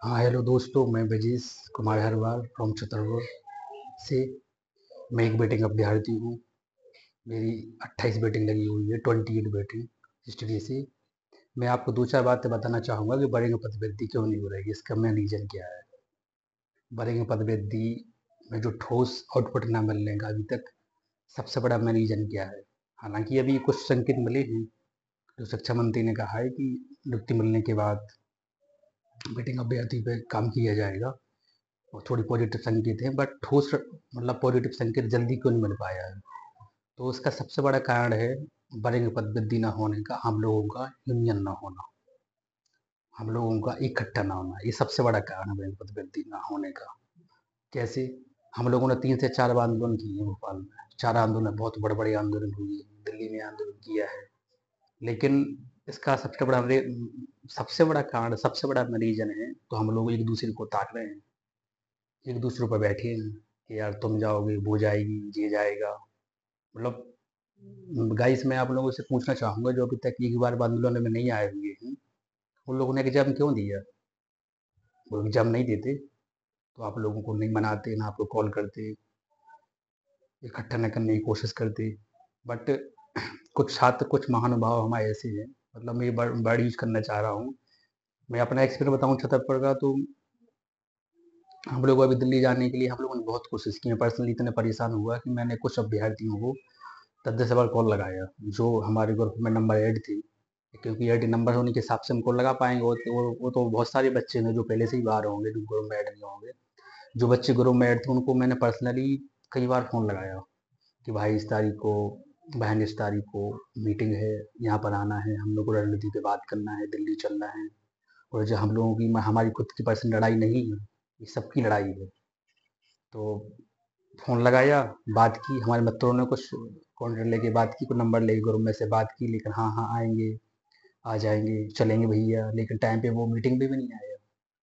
हाँ, हेलो दोस्तों, मैं ब्रजेश कुमार हरवाल फ्रॉम चित्रकूट से। मैं एक बैटिंग अभ्यर्थी हूँ। मेरी 28 बैटिंग लगी हुई है, 28 बैटिंग हिस्ट्री से। मैं आपको दो चार बातें बताना चाहूँगा कि बड़े पदवृद्धि क्यों नहीं हो रही है, इसका मेन रीज़न क्या है। बड़े पदवृद्धि में जो ठोस आउटपुट ना मिलने का अभी तक सबसे बड़ा मेन रीज़न क्या है। हालांकि अभी कुछ संकेत मिले हैं, जो शिक्षा मंत्री ने कहा है कि नियुक्ति मिलने के बाद बैटिंग अभ्यर्थी पे काम किया जाएगा, और थोड़ी पॉजिटिव संकेत है, बट ठोस पॉजिटिव संकेत जल्दी क्यों नहीं मिल पाया है। तो उसका सबसे बड़ा कारण है बड़े पदवृद्धि न होने का, हम लोगों का यूनियन न होना, हम लोगों का इकट्ठा ना होना, ये सबसे बड़ा कारण है बड़े पदवृद्धि न होने का। कैसे? हम लोगों ने 3 से 4 बार आंदोलन किए हैं भोपाल में, 4 आंदोलन, बहुत बड़े बड़े आंदोलन हुए, दिल्ली में आंदोलन किया है। लेकिन इसका सबसे बड़ा कारण, सबसे बड़ा रीजन है, तो हम लोग एक दूसरे को ताक रहे हैं, एक दूसरे पर बैठे हैं कि यार तुम जाओगे, वो जाएगी, ये जाएगा। गाइस, मैं आप लोगों से पूछना चाहूंगा, जो अभी तक एक बार आंदोलन में नहीं आए हुए हैं, उन लोगों ने एग्जाम क्यों दिया? वो एग्जाम नहीं देते तो आप लोगों को नहीं मनाते, ना आपको कॉल करते, इकट्ठा न करने की कोशिश करते। बट कुछ छात्र, कुछ महानुभाव हमारे ऐसे हैं, मैं ये वर्ड यूज करना चाह रहा हूँ। मैं अपना एक्सपीरियंस बताऊँ छतरपुर का, तो हम लोग अभी दिल्ली जाने के लिए हम लोगों ने बहुत कोशिश की है। पर्सनली इतने परेशान हुआ कि मैंने कुछ अभ्यर्थियों को 10 10 बार कॉल लगाया, जो हमारे ग्रुप में नंबर ऐड थी, क्योंकि ऐड नंबर होने के हिसाब से हम कॉल लगा पाएंगे। वो तो बहुत सारे बच्चे हैं जो पहले से ही बाहर होंगे, जो ग्रुप में ऐड नहीं होंगे। जो बच्चे ग्रुप में ऐड थे उनको मैंने पर्सनली कई बार फ़ोन लगाया कि भाई इस तारीख को, बहन इस तारीख को मीटिंग है, यहाँ पर आना है, हम लोग को रणनीति पे बात करना है, दिल्ली चलना है। और जो हम लोगों की, हमारी खुद की पर्सनल लड़ाई नहीं है, ये सबकी लड़ाई है। तो फ़ोन लगाया, बात की, हमारे मित्रों ने कुछ कॉन्टैक्ट लेके बात की, कुछ नंबर लेके ग्रुप में से बात की, लेकिन हाँ हाँ आएंगे, आ जाएंगे, चलेंगे भैया, लेकिन टाइम पे वो मीटिंग पे भी नहीं आया।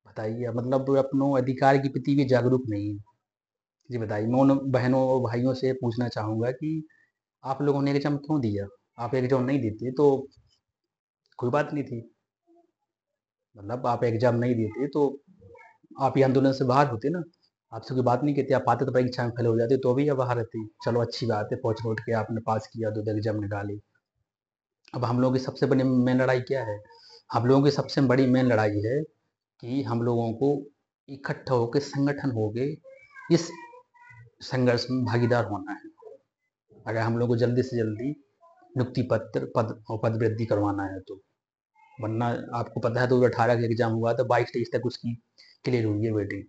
बताइए, वो अपनों अधिकार के प्रति भी जागरूक नहीं है। जी बताइए, मैं उन बहनों और भाइयों से पूछना चाहूँगा कि आप लोगों ने एग्ज़ाम क्यों दिया? आप एग्ज़ाम नहीं देते तो कोई बात नहीं थी। आप एग्ज़ाम नहीं देते तो आप ये आंदोलन से बाहर होते ना, आपसे कोई बात नहीं कहते, आप आते तो परीक्षा में फेल हो जाते, तो भी आप बाहर रहते। चलो अच्छी बात है, पहुँच उठ के आपने पास किया, 2 एग्ज़ाम निकाले। अब हम लोगों की सबसे बड़ी मेन लड़ाई क्या है? हम लोगों की सबसे बड़ी मेन लड़ाई है कि हम लोगों को इकट्ठा होके, संगठन होके इस संघर्ष में भागीदार होना है। अगर हम लोग को जल्दी से जल्दी नियुक्ति पत्र, पद और पद वृद्धि करवाना है तो। वरना आपको पता है 2018 का एग्जाम हुआ था, 22-23 तक उसकी क्लियर हुई है वेटिंग।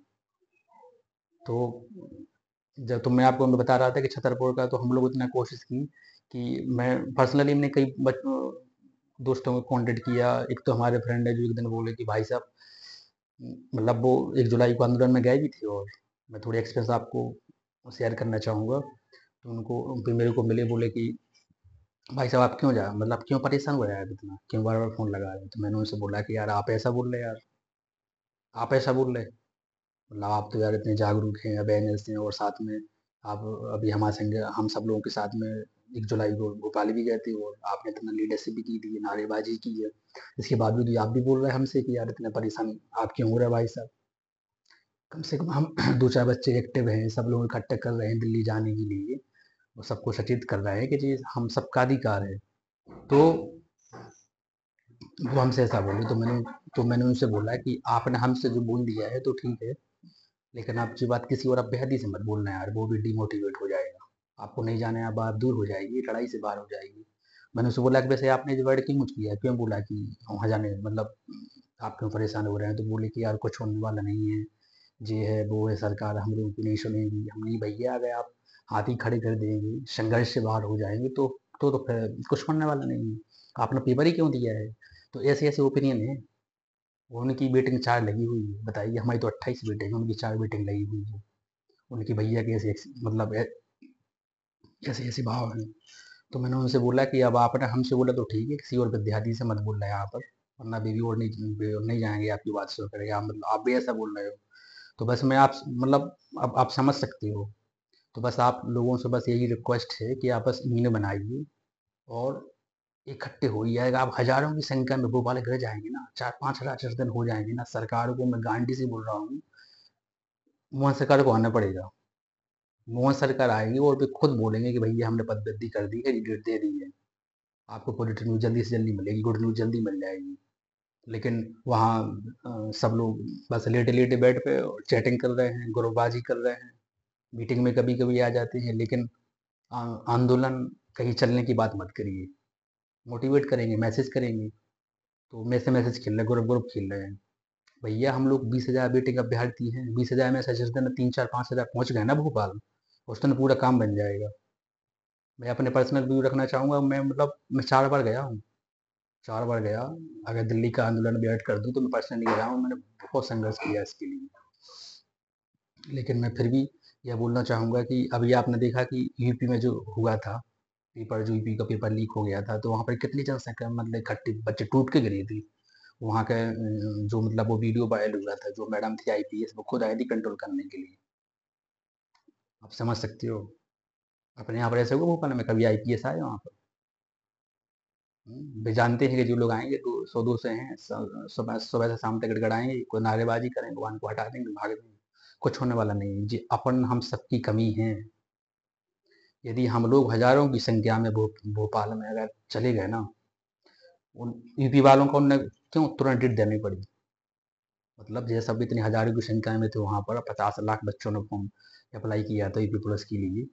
तो जब तो मैं आपको बता रहा था कि छतरपुर का, तो हम लोग इतना कोशिश की कि मैं पर्सनली मैंने कई दोस्तों को कांटेक्ट किया। एक तो हमारे फ्रेंड है जो एक दिन बोले कि भाई साहब, वो 1 जुलाई को आंदोलन में गए भी थे, और मैं थोड़ी एक्सपीरियंस आपको शेयर करना चाहूँगा। तो उनको फिर मेरे को मिले, बोले कि भाई साहब आप क्यों क्यों परेशान हो रहे हैं आप इतना, क्यों बार बार फ़ोन लगा रहे हैं? तो मैंने उनसे बोला कि यार आप ऐसा बोल रहे हैं यार, आप ऐसा बोल रहे हैं, आप तो यार इतने जागरूक हैं, अवेयरनेस हैं, और साथ में आप अभी हमारे संग, हम सब लोगों के साथ में 1 जुलाई को भोपाल भी गए थे, और आपने इतना लीडरशिप भी की थी, नारेबाजी की है। इसके बावजूद भी आप भी बोल रहे हैं हमसे कि यार इतने परेशान आप क्यों हो रहे हैं भाई साहब? कम से कम हम दो चार बच्चे एक्टिव हैं, सब लोग इकट्ठे कर रहे हैं दिल्ली जाने के लिए, वो सबको सचेत कर रहे हैं कि जी हम सबका अधिकार है। तो वो हमसे ऐसा बोले, तो मैंने उनसे बोला कि आपने हमसे जो बोल दिया है तो ठीक है, लेकिन आप ये बात किसी और अभ्यर्थी से मत बोलना यार, वो भी डिमोटिवेट हो जाएगा, आपको नहीं जाने आप बात दूर हो जाएगी, लड़ाई से बाहर हो जाएगी। मैंने उससे बोला कि वैसे आपने जो वर्ड क्यों यूज किया है, क्यों बोला कि वहाँ जाने, आप क्यों परेशान हो रहे हैं? तो बोले कि यार कुछ होने वाला नहीं है, ये है वो है, सरकार हम लोगों की नहीं सुनेगी। हम नहीं भैया, अगर आप हाथी खड़े कर देंगे, संघर्ष से बाहर हो जाएंगे, तो फिर कुछ होने वाला नहीं है। आपने पेपर ही क्यों दिया है? तो ऐसे ऐसे ओपिनियन है। उनकी वेटिंग 4 लगी हुई है, बताइए, हमारी तो 28 वेटिंग है, उनकी 4 वेटिंग लगी हुई है। उनकी भैया के ऐसे ऐसे ऐसे भाव हैं। तो मैंने उनसे बोला कि अब आपने हमसे बोला तो ठीक है, किसी और विद्यार्थी से मत बोलना यहाँ पर, वरना बेबी और नहीं जाएंगे आपकी बात सुन कर, या आप भी ऐसा बोल रहे हो। तो बस मैं आप अब आप समझ सकते हो। तो बस आप लोगों से बस यही रिक्वेस्ट है कि आप बस मीन बनाइए, और इकट्ठे हो ही जाएगा। आप हज़ारों की संख्या में भोपाल गिर जाएँगे ना, 4-5 हज़ार जिस दिन हो जाएँगे ना, सरकार को मैं गारंटी से बोल रहा हूँ, मोहन सरकार को आना पड़ेगा। मोहन सरकार आएगी और वे खुद बोलेंगे कि भैया हमने पदवृद्धि कर दी है, डेट दे दी है। आपको पॉजिटिव न्यूज़ जल्दी से जल्दी मिलेगी, गुड न्यूज़ जल्दी मिल जाएगी। लेकिन वहाँ सब लोग बस लेटे-लेटे बेड पे चैटिंग कर रहे हैं, ग्रुपबाज़ी कर रहे हैं, मीटिंग में कभी-कभी आ जाते हैं, लेकिन आंदोलन कहीं चलने की बात मत करिए। मोटिवेट करेंगे, मैसेज करेंगे, तो मैसेज खेल रहे हैं, ग्रुप-ग्रुप खेल रहे हैं। भैया हम लोग 20,000 वेटिंग अभ्यर्थी हैं, 20,000 में से जिस दिन 3, 4, 5,000 पहुँच गए ना भोपाल, उस दिन पूरा काम बन जाएगा। मैं अपने पर्सनल व्यू रखना चाहूँगा, मैं 4 बार गया हूँ, 4 बार गया। अगर दिल्ली का आंदोलन भी ऐड कर दूँ तो मैं पर्सनली गया हूँ, मैंने बहुत संघर्ष किया इसके लिए। लेकिन मैं फिर भी यह बोलना चाहूँगा कि अभी आपने देखा कि यूपी में जो हुआ था, जो यूपी का पेपर लीक हो गया था, तो वहाँ पर कितनी जनसंख्या मतलब इकट्ठी बच्चे टूट के गिरी थी। वहाँ के जो वो वीडियो वायरल हुआ था, जो मैडम थी आईपीएस, वो खुद आई थी कंट्रोल करने के लिए। आप समझ सकते हो। अपने यहाँ पर ऐसे हुआ भोपाल में कभी आईपीएस आए वहाँ पर? वे जानते हैं कि जो लोग आएँगे तो 100-200 हैं, सुबह सुबह से शाम तक गिड़गिड़ाएँगे, कोई नारेबाज़ी करेंगे, भगवान को हटा देंगे, भाग देंगे। कुछ होने वाला नहीं है। जी, अपन हम सबकी कमी है। यदि हम लोग हज़ारों की संख्या में भोपाल में अगर चले गए ना, उन यूपी वालों को उन्हें क्यों तुरंत डेट देनी पड़ी? मतलब जैसे सब इतनी हज़ारों की संख्या में थे वहाँ पर, 50 लाख बच्चों ने फॉर्म अप्लाई किया था यूपी पुलिस के लिए,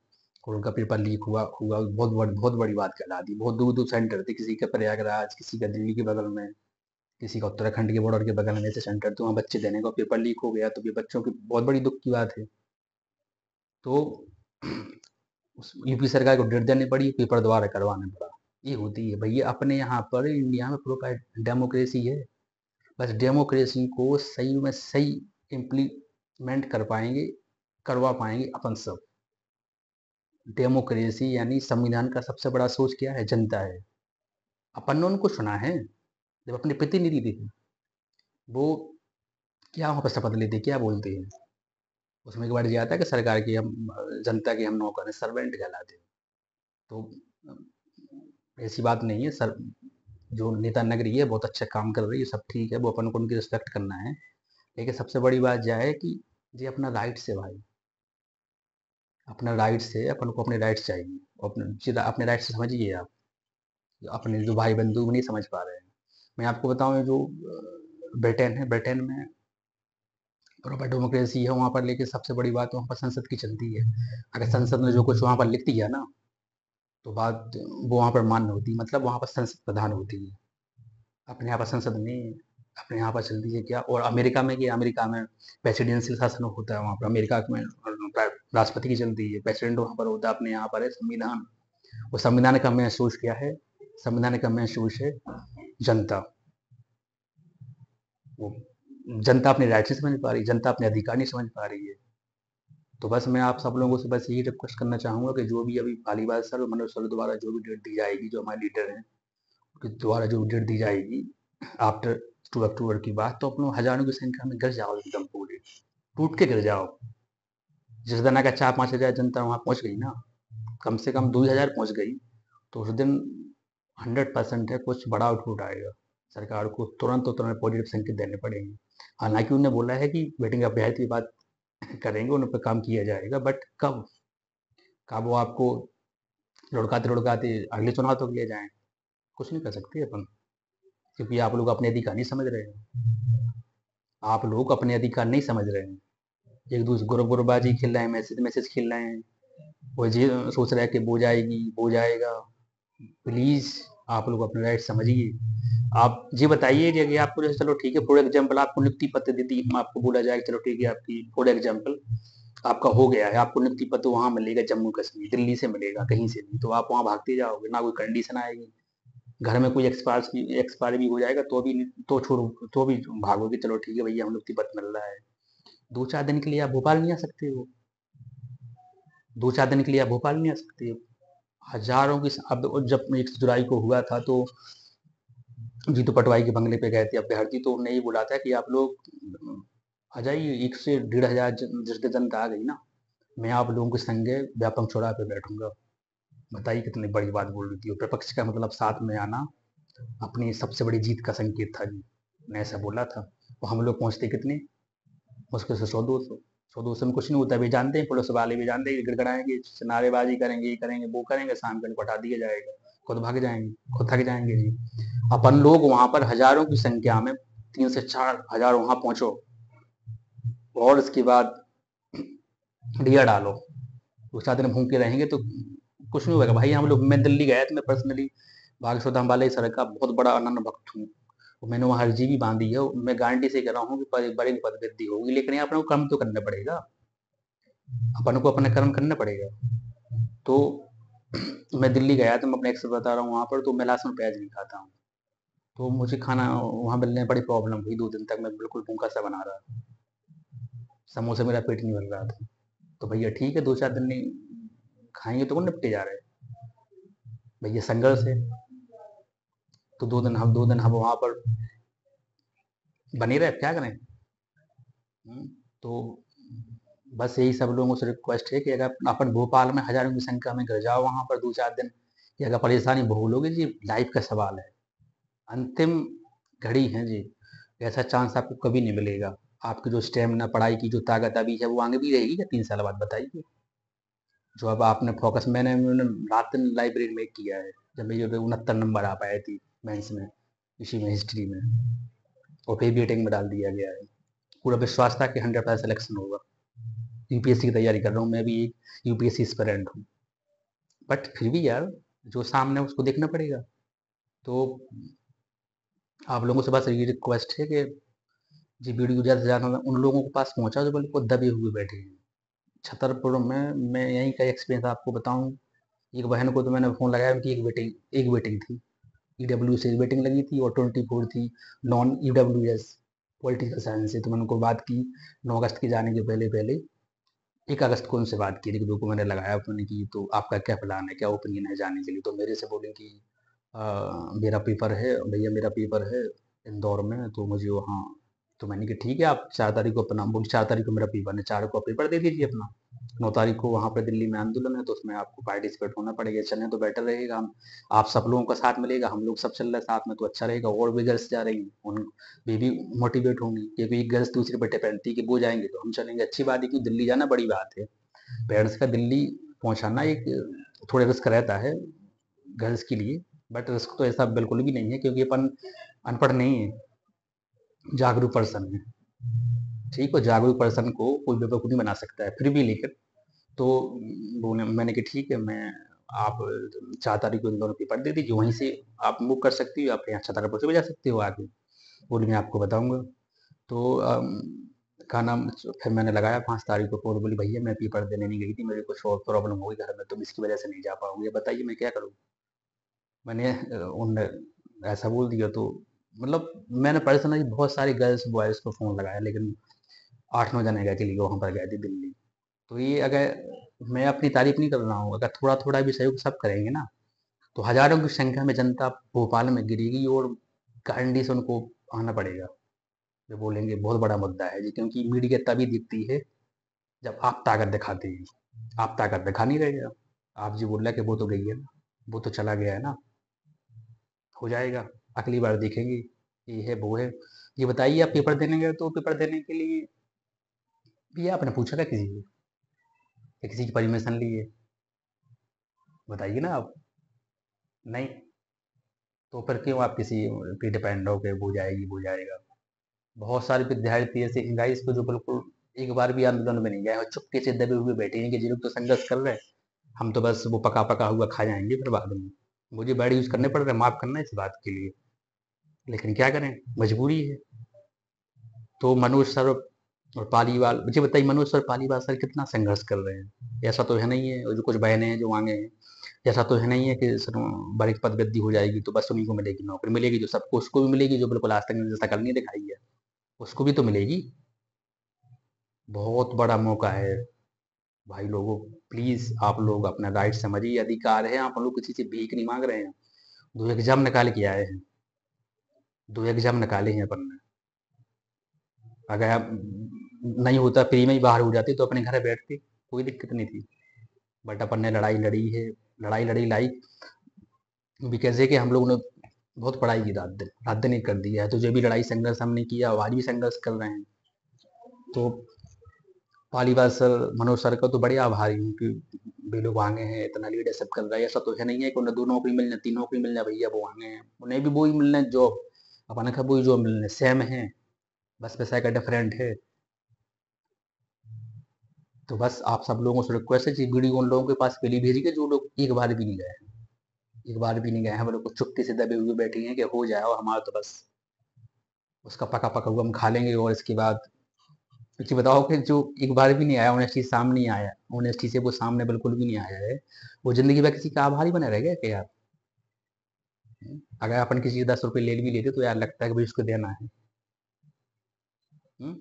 और उनका पेपर लीक हुआ हुआ बहुत बड़ी बात कहलाती। बहुत दूर-दूर सेंटर थे, किसी का प्रयागराज, किसी का दिल्ली के बगल में, किसी का उत्तराखंड के बॉर्डर के बगल में ऐसे सेंटर थे, वहाँ बच्चे देने का पेपर लीक हो गया, तो ये बच्चों की बहुत बड़ी दुःख की बात है। तो उस यूपी सरकार को डेट देनी पड़ी, पेपर दोबारा करवाना पड़ा। ये होती है भैया, अपने यहाँ पर इंडिया में प्रोपर डेमोक्रेसी है। बस डेमोक्रेसी को सही में सही इम्प्लीमेंट कर पाएंगे, करवा पाएंगे अपन सब। डेमोक्रेसी यानी संविधान का सबसे बड़ा सोच क्या है? जनता है। अपन ने उनको चुना है। जब अपने प्रतिनिधि थे, वो क्या वहाँ पर शपथ लेते, क्या बोलते हैं? उसमें एक बार ये आता है कि सरकार की हम जनता के हम नौकर हैं, सर्वेंट कहलाते हैं। तो ऐसी बात नहीं है सर। जो नेता नगरी है बहुत अच्छा काम कर रही है, सब ठीक है, वो अपन को उनकी रिस्पेक्ट करना है। लेकिन सबसे बड़ी बात यह है कि ये अपना राइट्स है भाई, अपना राइट्स है, अपन को अपने राइट्स चाहिए। अपने राइट्स समझिए आप। अपने जो भाई बंधु नहीं समझ पा रहे हैं। मैं आपको बताऊं, ये जो ब्रिटेन है, ब्रिटेन में प्रॉपर डेमोक्रेसी है वहाँ पर, लेकिन सबसे बड़ी बात वहाँ पर संसद की चलती है। अगर संसद ने जो कुछ वहाँ पर लिख दिया ना, तो बात वो वहाँ पर मान्य होती है, मतलब वहाँ पर संसद प्रधान होती है। अपने यहाँ पर संसद नहीं है। अपने यहाँ पर चलती है क्या, और अमेरिका में क्या, अमेरिका में प्रेसिडेंशियल शासन होता है। वहाँ पर अमेरिका में राष्ट्रपति की चलती है, प्रेसिडेंट वहाँ पर होता है। अपने यहाँ पर है संविधान। और संविधान का मेन सोच क्या है? संविधान का मेन सोच है जनता। वो जनता अपने राइट नहीं समझ पा रही, जनता अपने अधिकार नहीं समझ पा रही है। तो बस मैं आप सब लोगों से बस यही रिक्वेस्ट करना चाहूँगा कि जो भी अभी पालीवाल सर और मनोज सर द्वारा जो भी डेट दी जाएगी, जो हमारे लीडर हैं, उनके द्वारा जो डेट दी जाएगी आफ्टर 2 अक्टूबर की बात, तो अपनों हज़ारों की संख्या में गिर जाओ, एकदम पूरे टूट के गिर जाओ। जिस दिन अगर 4-5 हज़ार जनता वहाँ पहुँच गई ना, कम से कम 2,000 पहुँच गई, तो उस दिन 100% है कुछ बड़ा आउटपुट आएगा। सरकार को तुरंत पॉजिटिव संकेत देने पड़ेंगे। हालांकि उन्होंने बोला है कि वेटिंग अभ्यर्थी की बात करेंगे, उन पर काम किया जाएगा, बट कब? कब वो आपको लुढ़काते लुढ़काते अगले चुनाव तक ले जाएं? कुछ नहीं कर सकते अपन, क्योंकि आप लोग अपने अधिकार नहीं समझ रहे हैं। आप लोग अपने अधिकार नहीं समझ रहे हैं। एक दूसरे गुरबाजी खेल रहे हैं, मैसेज मैसेज खेल रहे हैं। वो ये सोच रहा है कि वो जाएगी, वो जाएगा। प्लीज आप लोग अपने राइट समझिए। आप ये बताइए कि अगर आपको जैसे, चलो ठीक है, फॉर एग्जाम्पल आपको नियुक्ति पत्र दे दी, आपको बोला जाए चलो ठीक है, आपकी फॉर एग्जाम्पल आपका हो गया है, आपको नियुक्ति पत्र वहां मिलेगा, जम्मू कश्मीर, दिल्ली से मिलेगा, कहीं से भी, तो आप वहां भागते जाओगे ना? कोई कंडीशन आएगी? घर में कोई एक्सपायर भी हो जाएगा तो भी, तो छोड़ो, तो भी भागोगे, चलो ठीक है भैया हम नियुक्ति पत्र मिल रहा है। 2-4 दिन के लिए आप भोपाल नहीं आ सकते हो? 2-4 दिन के लिए आप भोपाल नहीं आ सकते हो? हजारों की अब जब 1 जुलाई को हुआ था, तो जीतू पटवाई के बंगले पे गए थे अभ्यर्थी, तो उन्हें ही बोला था कि आप लोग आ जाइए, 1 से 1,500 जिस दिन जनता आ गई ना, मैं आप लोगों के संगे व्यापम चौराहे पे बैठूंगा। बताइए कितनी बड़ी बात बोल रही थी। और विपक्ष का मतलब साथ में आना अपनी सबसे बड़ी जीत का संकेत था जी। ने ऐसा बोला था। और हम लोग पहुंचते कितने, मुश्किल से 100-200। 100-200 में कुछ नहीं होता, भी जानते हैं, पुलिस वाले भी जानते हैं, गिड़गड़ाएंगे, नारेबाजी करेंगे, ये करेंगे, वो करेंगे, शाम को इनको हटा दिया जाएगा, खुद भाग जाएंगे, खुद थक जाएंगे जी। अपन लोग वहां पर हजारों की संख्या में 3 से 4 हजार वहां पहुंचो, और इसके बाद दिया डालो, 2 4 दिन भूखे रहेंगे तो कुछ नहीं होगा भाई। हम लोग, मैं दिल्ली गया था, मैं पर्सनली भागसोदा अम्बाला सड़क का बहुत बड़ा अनन्य भक्त हूँ। मैंने वहाँ अर्जी भी बांधी है, मैं गारंटी से कह रहा हूँ कि बड़ी पदवृद्धि होगी, लेकिन यहाँ अपन को कर्म तो करना पड़ेगा, अपन को अपना कर्म करना पड़ेगा। तो मैं दिल्ली गया था, मैं अपने एक्स बता रहा हूँ, वहाँ पर तो मैं लहसुन प्याज नहीं खाता हूँ, तो मुझे खाना वहाँ मिलने में बड़ी प्रॉब्लम हुई। 2 दिन तक मैं बिल्कुल भूखा सा बना रहा, समोसे मेरा पेट नहीं भर रहा था। तो भैया ठीक है, 2 4 दिन नहीं खाएंगे तो वो निपटे जा रहे, भैया संघर्ष है। तो 2 दिन हम वहाँ पर बने रहे, क्या करें। तो बस यही सब लोगों से रिक्वेस्ट है कि अगर अपन भोपाल में हजारों की संख्या में घर जाओ, वहां पर 2 4 दिन की अगर परेशानी भोगोगे जी, लाइफ का सवाल है, अंतिम घड़ी है जी, ऐसा चांस आपको कभी नहीं मिलेगा। आपकी जो स्टेमिना, पढ़ाई की जो ताकत अभी है, वो आगे भी रहेगी क्या 3 साल बाद, बताइए। जो अब आपने फोकस, मैंने रात दिन लाइब्रेरी में किया है, जब मेरी 69 नंबर आ पाए थी मेंस में, इसी में हिस्ट्री में, और फिर बीटेक में डाल दिया गया है। पूरा विश्वास था कि 100% सिलेक्शन होगा। यूपीएससी की तैयारी कर रहा हूँ, मैं भी एक यूपीएससी एस्पिरेंट हूँ, बट फिर भी यार, जो सामने है उसको देखना पड़ेगा। तो आप लोगों से बस ये रिक्वेस्ट है कि जी वीडियो ज़्यादा से ज़्यादा उन लोगों के पास पहुंचा जो बिल्कुल दबे हुए बैठे हैं। छतरपुर में मैं यहीं का एक्सपीरियंस आपको बताऊं, एक बहन को तो मैंने फ़ोन लगाया, उनकी एक वेटिंग थी, ईडब्ल्यू से वेटिंग लगी थी, और 24 थी non E W S political science से। तो मैंने उनको बात की 9 अगस्त के जाने के पहले पहले, 1 अगस्त को उनसे बात की, 1 2 को मैंने लगाया, उन्होंने की तो आपका क्या प्लान है, क्या ओपिनियन है जाने के लिए। तो मेरे से बोले कि मेरा पेपर है भैया, मेरा पेपर है इंदौर में, तो मुझे वहाँ, तो मैंने कहा ठीक है, आप 4 तारीख को अपना, बोली 4 तारीख को मेरा पेपर है, 4 को आप पेपर दे दीजिए अपना, 9 तारीख को वहाँ पर दिल्ली में आंदोलन है, तो उसमें आपको पार्टिसिपेट होना पड़ेगा, चलें तो बेटर रहेगा। हम, आप सब लोगों का साथ मिलेगा, हम लोग सब चल रहे हैं साथ में, तो अच्छा रहेगा। और भी गर्ल्स जा रही हैं, उन भी मोटिवेट होंगी, क्योंकि एक गर्ल्स दूसरे पर डिपेंड थी कि वो जाएंगे तो हम चलेंगे, अच्छी बात है, क्योंकि दिल्ली जाना बड़ी बात है। पेरेंट्स का दिल्ली पहुंचाना एक थोड़ा रिस्क रहता है गर्ल्स के लिए, बट रिस्क तो ऐसा बिल्कुल भी नहीं है, क्योंकि अपन अनपढ़ नहीं है, जागरूक पर्सन है। ठीक है, जागरूक पर्सन को कोई बेवकूफ़ नहीं बना सकता है, फिर भी लेकर, तो बोले, मैंने कहा ठीक है, मैं, आप 4 तारीख को इन दोनों पेपर दे दीजिए, वहीं से आप मूव कर सकती हो, आप यहाँ छतरपुर से भी जा सकते हो आगे, बोली मैं आपको बताऊंगा। तो का नाम, फिर मैंने लगाया 5 तारीख को फोन, बोली भैया मैं पेपर देने नहीं गई थी, मेरे कुछ और प्रॉब्लम हो गई घर में, तुम इसकी वजह से नहीं जा पाओगे, बताइए मैं क्या करूँ। मैंने उन ऐसा बोल दिया, तो मतलब मैंने पर्सनली बहुत सारी गर्ल्स बॉयज़ को फ़ोन लगाया, लेकिन 8 9 जने अकेले वहाँ पर गए थे दिल्ली। तो ये, अगर मैं अपनी तारीफ नहीं कर रहा हूँ, अगर थोड़ा थोड़ा भी सहयोग सब करेंगे ना, तो हजारों की संख्या में जनता भोपाल में गिरेगी, और गारंटी से उनको आना पड़ेगा। वे बोलेंगे बहुत बड़ा मुद्दा है जी, क्योंकि मीडिया तभी दिखती है जब आप ताकत दिखाते हैं, आप ताकत दिखा नहीं रहे हो। आप जी बोल रहे हैं कि वो तो गई है ना, वो तो चला गया है ना, हो जाएगा, अगली बार देखेंगे, ये है वो है। ये बताइए, आप पेपर देने गए तो पेपर देने के लिए भी आपने पूछा था किसी से, या किसी की परमिशन ली है, बताइए ना आप। नहीं, तो फिर क्यों आप किसी पे डिपेंड हो के वो जाएगी वो जाएगा। बहुत सारे विद्यार्थी ऐसे हैं गाइस को जो बिल्कुल एक बार भी आंदोलन में नहीं गए और चुपके से दबे हुए बैठे हैं कि जी लोग तो संघर्ष कर रहे हैं, हम तो बस वो पका पका हुआ खा जाएंगे फिर बाद में, मुझे बैड यूज करने पड़ रहे हैं, माफ करना इस बात के लिए, लेकिन क्या करें, मजबूरी है। तो मनोज सर और पालीवाल, मुझे बताइए, मनोज सर पालीवाल सर कितना संघर्ष कर रहे हैं, ऐसा तो है नहीं है, और जो कुछ बहनें हैं जो आगे हैं, ऐसा तो है नहीं है कि सर बड़ी पदवृद्धि हो जाएगी तो बस उन्हीं को मिलेगी नौकरी, मिलेगी जो सबको, उसको भी मिलेगी जो बिल्कुल आज तक ने शकल नहीं दिखाई है, उसको भी तो मिलेगी। बहुत बड़ा मौका है भाई लोगों, प्लीज आप लोग अपना राइट समझिए, अधिकार है, आप लोग किसी से भीख नहीं मांग रहे हैं। 2 एग्जाम निकाल के आए हैं, 2 एग्जाम निकाले हैं अपन ने, अगर आप नहीं होता, फ्री में ही बाहर हो जाते तो अपने घर बैठते, कोई दिक्कत नहीं थी, बट अपन ने लड़ाई लड़ी है, लड़ाई लड़ी लाई भी कैसे कि हम लोगों ने बहुत पढ़ाई की रात दिन एक कर दिया है। तो जो भी लड़ाई संघर्ष हमने किया आज भी संघर्ष कर रहे हैं। तो पालीवाल सर, मनोज सर का तो बड़े आभारी हूँ कि वे लोग आगे हैं, इतना लीडरशिप कर रहा है। ऐसा तो है नहीं है कि उन्हें 2 नौकरी मिल जाए, 3 नौकरी मिल जाए, भैया वो आगे हैं। उन्हें भी वही मिलना है जॉब, अपन का वही जॉब मिलना है, सेम है, बस पैसा का डिफरेंट है। तो बस आप सब लोगों से रिक्वेस्ट है कि वीडियो उन लोगों के पास पहले भेजिए जो लोग एक बार भी नहीं गए हैं, एक बार भी नहीं गए हैं। वो लोग चुपके से दबे हुए बैठे हैं कि हो जाए और हमारा तो बस उसका पका पका हुआ हम खा लेंगे। और इसके बाद क्योंकि बताओ कि जो एक बार भी नहीं आया, ऑनेस्टी सामने नहीं आया, ऑनेस्टी से वो सामने बिल्कुल भी नहीं आया है, वो जिंदगी भर किसी का आभारी बना रह गया क्या यार? अगर अपन किसी से 10 रुपए ले भी लेते तो यार लगता है कि भाई उसको देना है। हम्म?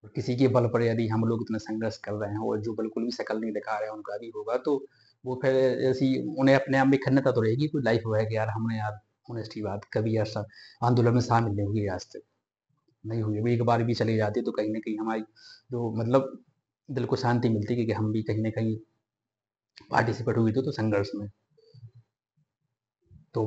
और किसी के बल पर यदि हम लोग इतना संघर्ष कर रहे हैं और जो बिल्कुल भी शकल नहीं दिखा रहे हैं उनका भी होगा, तो वो फिर ऐसी उन्हें अपने आप में खन्नता तो रहेगी, कोई लाइफ है कि यार हमने यार ऑनेस्टी बात कभी ऐसा आंदोलन में शामिल नहीं हुई आज तक, नहीं हुई। अभी एक बार भी चली जाती तो कहीं ना कहीं हमारी जो मतलब दिल को शांति मिलती कि हम भी कहीं ना कहीं पार्टिसिपेट हुई थी तो संघर्ष में। तो